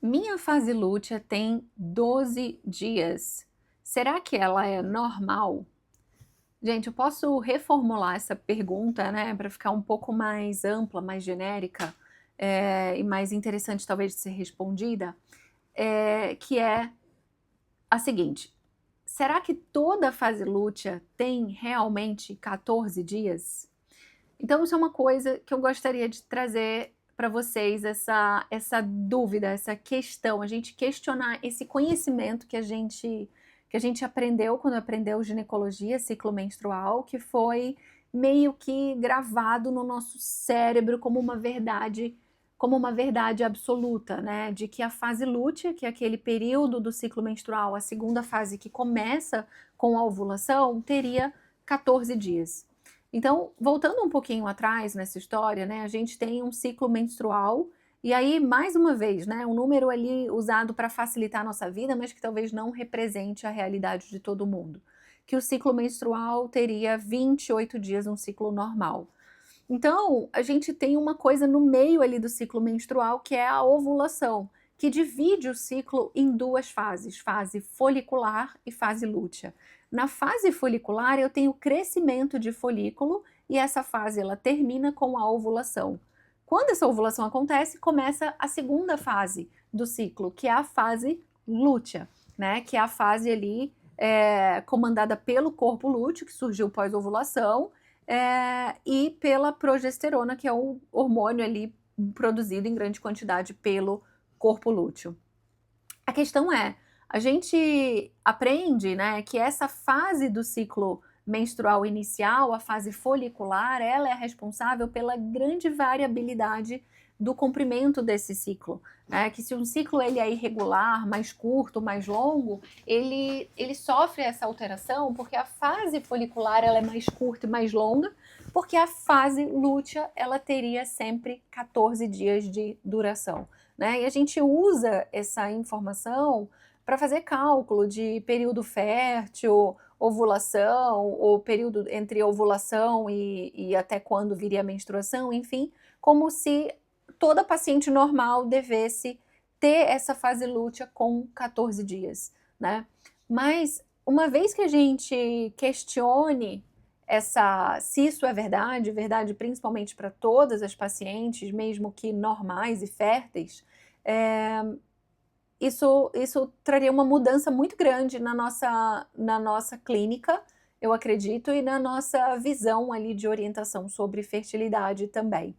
Minha fase lútea tem 12 dias. Será que ela é normal? Gente, eu posso reformular essa pergunta, né, para ficar um pouco mais ampla, mais genérica, e mais interessante talvez de ser respondida, que é a seguinte: será que toda fase lútea tem realmente 14 dias? Então, isso é uma coisa que eu gostaria de trazer para vocês, essa dúvida, essa questão, a gente questionar esse conhecimento que a gente aprendeu quando aprendeu ginecologia, ciclo menstrual, que foi meio que gravado no nosso cérebro como uma verdade absoluta, né? De que a fase lútea, que é aquele período do ciclo menstrual, a segunda fase que começa com a ovulação, teria 14 dias. Então, voltando um pouquinho atrás nessa história, né, a gente tem um ciclo menstrual, e aí, mais uma vez, né, um número ali usado para facilitar a nossa vida, mas que talvez não represente a realidade de todo mundo. Que o ciclo menstrual teria 28 dias, um ciclo normal. Então, a gente tem uma coisa no meio ali do ciclo menstrual, que é a ovulação, que divide o ciclo em duas fases, fase folicular e fase lútea. Na fase folicular, eu tenho crescimento de folículo e essa fase ela termina com a ovulação. Quando essa ovulação acontece, começa a segunda fase do ciclo, que é a fase lútea, né? Que é a fase ali comandada pelo corpo lúteo, que surgiu pós-ovulação, e pela progesterona, que é o hormônio ali produzido em grande quantidade pelo corpo lúteo. A questão é, a gente aprende, né, que essa fase do ciclo menstrual inicial, a fase folicular, ela é responsável pela grande variabilidade do comprimento desse ciclo, né? Que se um ciclo ele é irregular, mais curto, mais longo, ele sofre essa alteração porque a fase folicular ela é mais curta e mais longa, porque a fase lútea ela teria sempre 14 dias de duração, né? E a gente usa essa informação para fazer cálculo de período fértil, ovulação, ou período entre ovulação e até quando viria a menstruação, enfim, como se toda paciente normal devesse ter essa fase lútea com 14 dias, né? Mas uma vez que a gente questione se isso é verdade, verdade principalmente para todas as pacientes, mesmo que normais e férteis, isso traria uma mudança muito grande na nossa clínica, eu acredito, e na nossa visão ali de orientação sobre fertilidade também.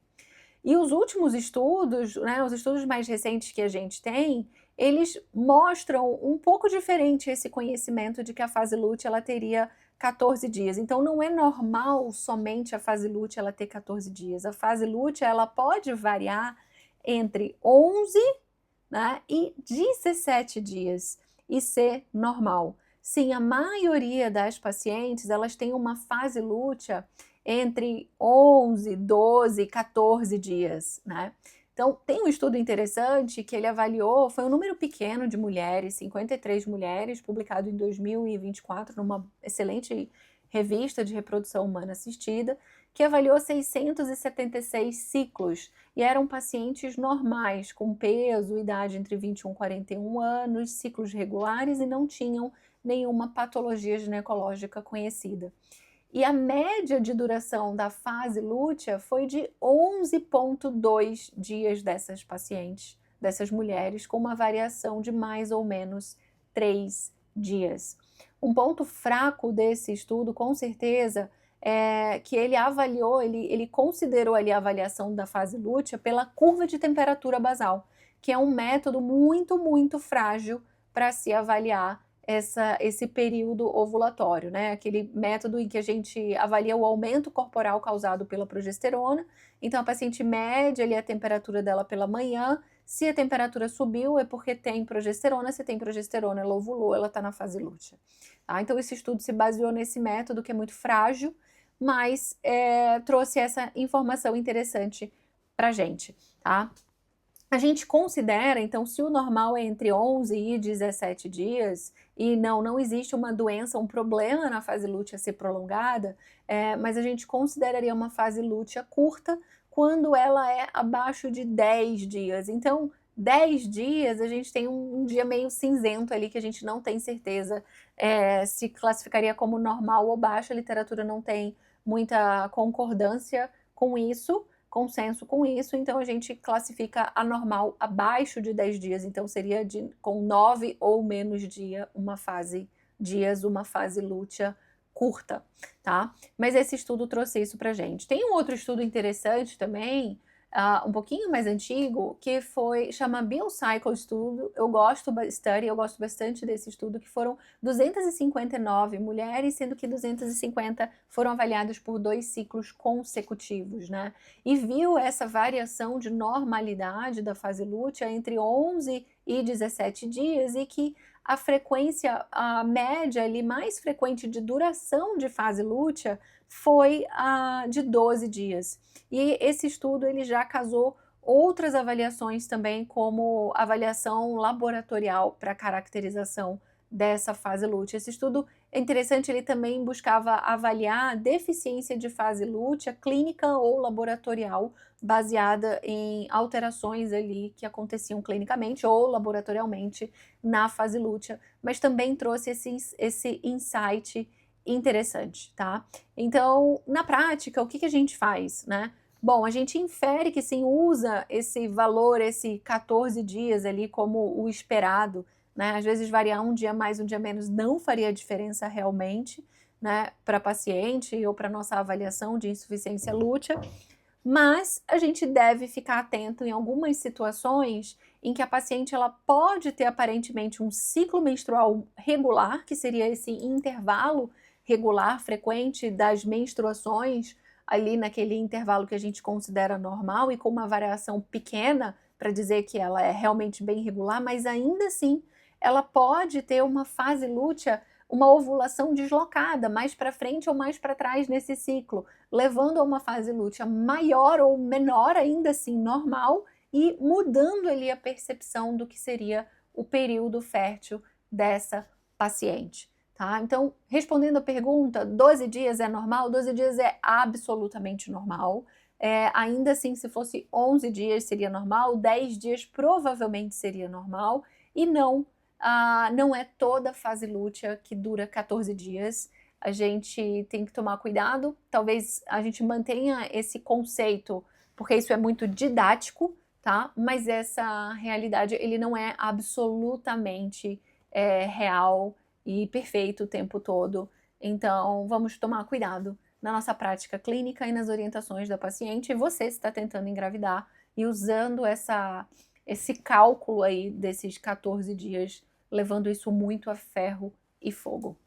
E os últimos estudos, né, os estudos mais recentes que a gente tem, eles mostram um pouco diferente esse conhecimento de que a fase lútea ela teria 14 dias. Então não é normal somente a fase lútea ela ter 14 dias. A fase lútea ela pode variar entre 11, né, e 17 dias e ser normal. Sim, a maioria das pacientes, elas têm uma fase lútea entre 11, 12, 14 dias, né? Então, tem um estudo interessante que ele avaliou, foi um número pequeno de mulheres, 53 mulheres, publicado em 2024 numa excelente revista de reprodução humana assistida, que avaliou 676 ciclos e eram pacientes normais, com peso, idade entre 21 e 41 anos, ciclos regulares e não tinham nenhuma patologia ginecológica conhecida. E a média de duração da fase lútea foi de 11,2 dias dessas pacientes, dessas mulheres, com uma variação de mais ou menos 3 dias. Um ponto fraco desse estudo, com certeza, é que ele avaliou, ele considerou ali a avaliação da fase lútea pela curva de temperatura basal, que é um método muito, muito frágil para se avaliar esse período ovulatório, né? Aquele método em que a gente avalia o aumento corporal causado pela progesterona. Então, a paciente mede ali a temperatura dela pela manhã. Se a temperatura subiu, é porque tem progesterona. Se tem progesterona, ela ovulou, ela está na fase lútea. Tá? Então, esse estudo se baseou nesse método que é muito frágil, mas trouxe essa informação interessante para gente, tá? A gente considera, então, se o normal é entre 11 e 17 dias, e não existe uma doença, um problema na fase lútea ser prolongada, mas a gente consideraria uma fase lútea curta quando ela é abaixo de 10 dias. Então, 10 dias, a gente tem um dia meio cinzento ali, que a gente não tem certeza se classificaria como normal ou baixo. A literatura não tem muita concordância com isso, consenso com isso, então a gente classifica a normal abaixo de 10 dias, então seria com 9 ou menos dias, uma fase lútea curta, tá? Mas esse estudo trouxe isso pra gente. Tem um outro estudo interessante também, um pouquinho mais antigo, que chama BioCycle Study. Eu gosto bastante desse estudo, que foram 259 mulheres, sendo que 250 foram avaliadas por 2 ciclos consecutivos, né? E viu essa variação de normalidade da fase lútea entre 11 e 17 dias, e que a frequência, a média ali mais frequente de duração de fase lútea foi de 12 dias. E esse estudo ele já casou outras avaliações também, como avaliação laboratorial para caracterização dessa fase lútea. Esse estudo é interessante, ele também buscava avaliar deficiência de fase lútea clínica ou laboratorial, baseada em alterações ali que aconteciam clinicamente ou laboratorialmente na fase lútea, mas também trouxe esse insight interessante, tá? Então, na prática, o que a gente faz, né? Bom, a gente infere que sim, usa esse valor, esse 14 dias ali como o esperado, né? Às vezes variar um dia mais, um dia menos não faria diferença realmente, né, para paciente ou para nossa avaliação de insuficiência lútea, mas a gente deve ficar atento em algumas situações em que a paciente ela pode ter aparentemente um ciclo menstrual regular, que seria esse intervalo regular frequente das menstruações, ali naquele intervalo que a gente considera normal e com uma variação pequena para dizer que ela é realmente bem regular, mas ainda assim ela pode ter uma fase lútea, uma ovulação deslocada, mais para frente ou mais para trás nesse ciclo, levando a uma fase lútea maior ou menor, ainda assim normal, e mudando ali a percepção do que seria o período fértil dessa paciente. Tá? Então, respondendo a pergunta, 12 dias é normal? 12 dias é absolutamente normal. Ainda assim, se fosse 11 dias seria normal, 10 dias provavelmente seria normal, e não é toda fase lútea que dura 14 dias. A gente tem que tomar cuidado, talvez a gente mantenha esse conceito, porque isso é muito didático, tá? Mas essa realidade, ele não é absolutamente real e perfeito o tempo todo. Então, vamos tomar cuidado na nossa prática clínica e nas orientações da paciente. E você está tentando engravidar e usando esse cálculo aí desses 14 dias, levando isso muito a ferro e fogo.